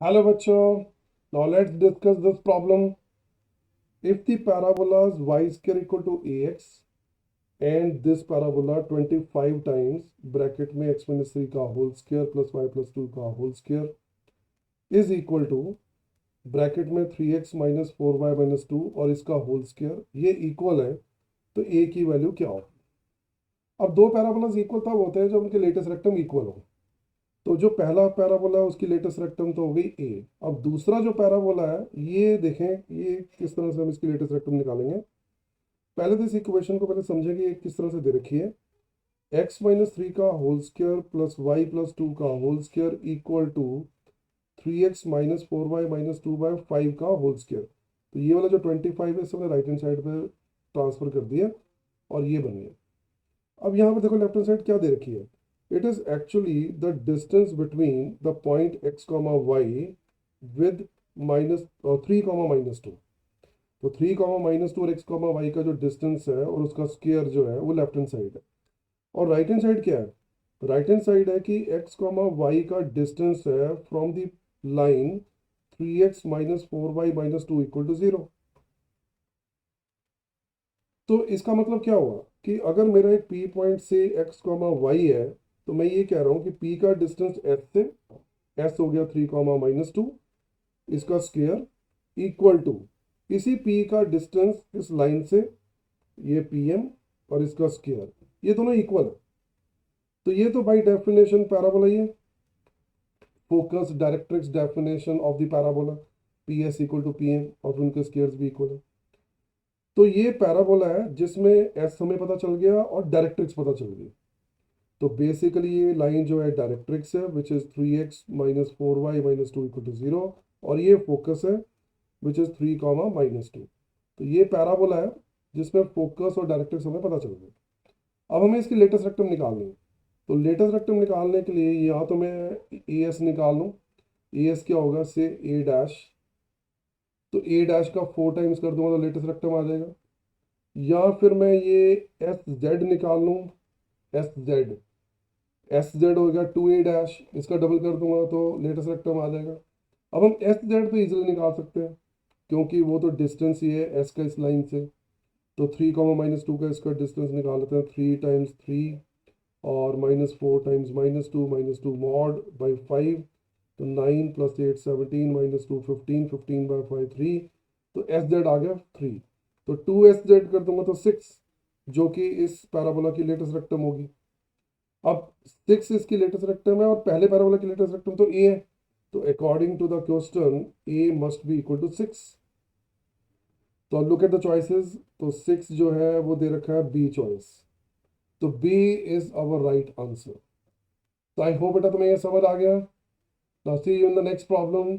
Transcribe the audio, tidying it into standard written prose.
Hello bachcho, now let's discuss this problem. If the parabolas y square equal to ax and this parabola 25 times bracket में x minus 3 का whole square plus y plus 2 का whole square is equal to bracket में 3x minus 4y minus 2 और इसका whole square ये equal है, तो a की वैल्यू क्या होगी। अब दो पैराबोलाज इक्वल तब होते हैं जब उनके लेटेस्ट रेक्टम इक्वल हो। तो जो पहला पैराबोला है उसकी लेटेस्ट रेक्टम तो हो गई ए। अब दूसरा जो पैराबोला है ये देखें, ये किस तरह से हम इसकी लेटेस्ट रेक्टम निकालेंगे। पहले तो इस इक्वेशन को पहले समझेंगे ये किस तरह से दे रखी है। एक्स माइनस 3 का whole square plus y plus 2 का whole square equal to 3x minus 4y minus 2/5 का होल स्क्वायर। तो ये वाला जो 25 है इसने राइट हैंड साइड पे ट्रांसफर कर दिया और ये बन गया। अब यहाँ पर देखो लेफ्ट हैंड साइड क्या दे रखी है। It is actually the distance between the point x comma y with minus 3 comma minus 2। तो 3 comma minus 2 और x comma y का जो डिस्टेंस है और उसका स्क्वायर जो है वो लेफ्ट हैंड साइड है। और राइट हैंड साइड क्या है। राइट हैंड साइड है कि x comma y का डिस्टेंस है from the line 3x minus 4y minus 2 equal to 0। तो इसका मतलब क्या हुआ कि अगर मेरा एक P पॉइंट से x कॉमा वाई है तो मैं ये कह रहा हूँ कि P का डिस्टेंस S से, S हो गया 3 कॉमा माइनस 2, इसका स्क्वायर इक्वल टू इसी P का डिस्टेंस इस लाइन से, ये PM और इसका स्क्वायर, ये दोनों इक्वल है। तो ये तो बाई डेफिनेशन पैराबोला ही है। Focus directrix definition of the parabola PS equal to PM और उनके स्क्वायर्स भी इक्वल है। तो ये पैराबोला है जिसमें एस हमें पता चल गया और डायरेक्ट्रिक्स पता चल गई। तो बेसिकली ये लाइन जो है डायरेक्ट्रिक्स है which is 3x minus 4y minus 2 equal to 0, और ये फोकस है विच इज 3 कॉमा माइनस 2। तो ये पैराबोला है जिसमें फोकस और डायरेक्ट्रिक्स हमें पता चल गया। अब हमें इसकी लेटेस्ट रेक्टम निकालनी है। तो लेटेस्ट रेक्टम निकालने के लिए या तो मैं ए एस निकाल लूँ। ए एस क्या होगा से ए डैश, तो ए डैश का 4 टाइम्स कर दूंगा तो लेटेस्ट रेक्टम आ जाएगा। या फिर मैं ये एस जेड निकाल लूँ। एस जेड, एस जेड हो गया 2a डैश, इसका डबल कर दूंगा तो लेटेस्ट रेक्टम आ जाएगा। अब हम एस जेड तो इजीली निकाल सकते हैं क्योंकि वो तो डिस्टेंस ही है एस का इस लाइन से। तो 3 कॉमा माइनस 2 का इसका डिस्टेंस निकाल लेते हैं। 3 टाइम्स 3 और minus 4 times minus two mod by 5, तो 9 प्लस 8 17 माइनस 2 15, 15/5 3। तो एस जेड आ गया 3। तो 2 एस जेड कर दूंगा तो 6, जो कि इस पैराबोला की लेटेस्ट रेक्टम होगी। अब 6 इसकी लेटेस्ट रेक्टम है और पहले पैराबोला की लेटेस्ट रेक्टम तो ए है। तो according to the question A must be equal to 6। तो लुक एट द चॉइसेस। तो 6 जो है वो दे रखा है बी चॉइस। तो B is our right answer. तो आई होप बेटा तुम्हें ये समझ आ गया। Now see you in the next problem.